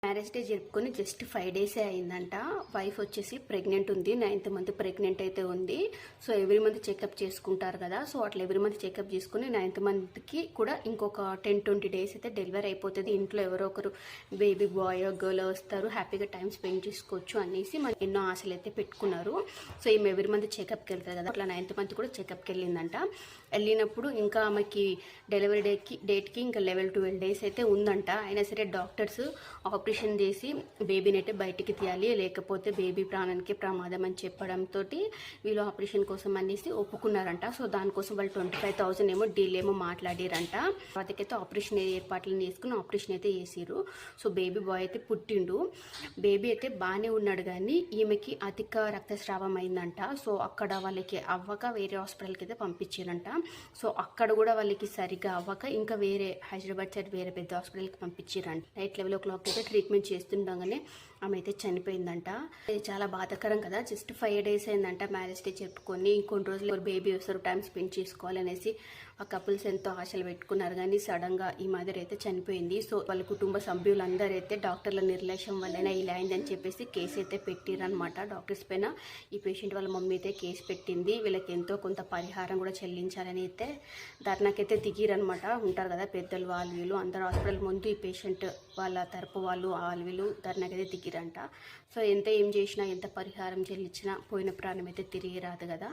Marriage day జరుపుకొని just 5 డేసే అయిందంట. వైఫ్ వచ్చేసి ప్రెగ్నెంట్ ఉంది, 9th మంత్ ప్రెగ్నెంట్ అయితే ఉంది. సో ఎవ్రీ మంత్ చెకప్ చేసుకుంటారు కదా, సో అట్లా ఎవ్రీ మంత్ చెకప్ చేసుకుని 9th మంత్కి కూడా ఇంకొక 10-20 డేస్ అయితే డెలివరీ అయిపోతుంది. ఇంట్లో ఎవరో ఒకరు బేబీ బాయ్ గర్ల్ వస్తారు, హ్యాపీగా టైం స్పెండ్ చేసుకోవచ్చు అనేసి మనం ఎన్నో ఆశలు అయితే పెట్టుకున్నారు. సో ఈమె ఎవ్రీ మంత్ చెకప్కి వెళ్తారు కదా, అట్లా 9th మంత్ కూడా చెకప్కి వెళ్ళిందంట. వెళ్ళినప్పుడు ఇంకా ఆమెకి డెలివరీ డేట్కి ఇంకా 11-12 డేస్ అయితే ఉందంట. అయినా సరే డాక్టర్స్ ఆపరేషన్ చేసి బేబీని అయితే బయటికి తీయాలి, లేకపోతే బేబీ ప్రాణానికి ప్రమాదం అని చెప్పడంతో వీళ్ళు ఆపరేషన్ కోసం అనేసి ఒప్పుకున్నారంట. సో దానికోసం వాళ్ళు 25,000 ఏమో డీల్ ఏమో మాట్లాడారంట. వాటికైతే ఆపరేషన్ ఏర్పాట్లను చేసుకుని ఆపరేషన్ అయితే చేసిరు. సో బేబీ బాయ్ అయితే పుట్టిండు. బేబీ అయితే బాగానే ఉన్నాడు, కానీ ఈమెకి అధిక రక్తస్రావం అయిందంట. సో అక్కడ వాళ్ళకి అవ్వక వేరే హాస్పిటల్కి అయితే పంపించారంట. సో అక్కడ కూడా వాళ్ళకి సరిగా అవ్వక ఇంకా వేరే హైదరాబాద్ సైడ్ వేరే పెద్ద హాస్పిటల్కి పంపించారంట. నైట్ 11 o'clock అయితే ట్రీట్మెంట్ చేస్తుండగానే ఆమె అయితే చనిపోయిందంట. ఇది చాలా బాధాకరం కదా. జస్ట్ 5 డేస్ అయిందంట మ్యారేజ్ డే చెప్పుకొని. ఇంకొన్ని రోజులు బేబీ వస్తారు, టైం స్పెండ్ చేసుకోవాలనేసి ఆ కపుల్స్ ఎంతో ఆశలు పెట్టుకున్నారు, కానీ సడన్గా ఈ మదర్ అయితే చనిపోయింది. సో వాళ్ళ కుటుంబ సభ్యులందరూ అయితే డాక్టర్ల నిర్లక్ష్యం వల్లనే ఇలా అయిందని చెప్పేసి కేసు అయితే పెట్టిరనమాట డాక్టర్స్ పైన. ఈ పేషెంట్ వాళ్ళ మమ్మీ అయితే కేసు పెట్టింది. వీళ్ళకి ఎంతో కొంత పరిహారం కూడా చెల్లించాలని అయితే ధర్నాకైతే దిగిరనమాట. ఉంటారు కదా పెద్దలు, వాళ్ళు వీళ్ళు అందరూ హాస్పిటల్ ముందు ఈ పేషెంట్ వాళ్ళ తరపు వాళ్ళు వీళ్ళు ధర్నాకైతే దిగిరంట. సో ఎంత ఏం చేసినా, ఎంత పరిహారం చెల్లించినా పోయిన ప్రాణం అయితే తిరిగి రాదు కదా.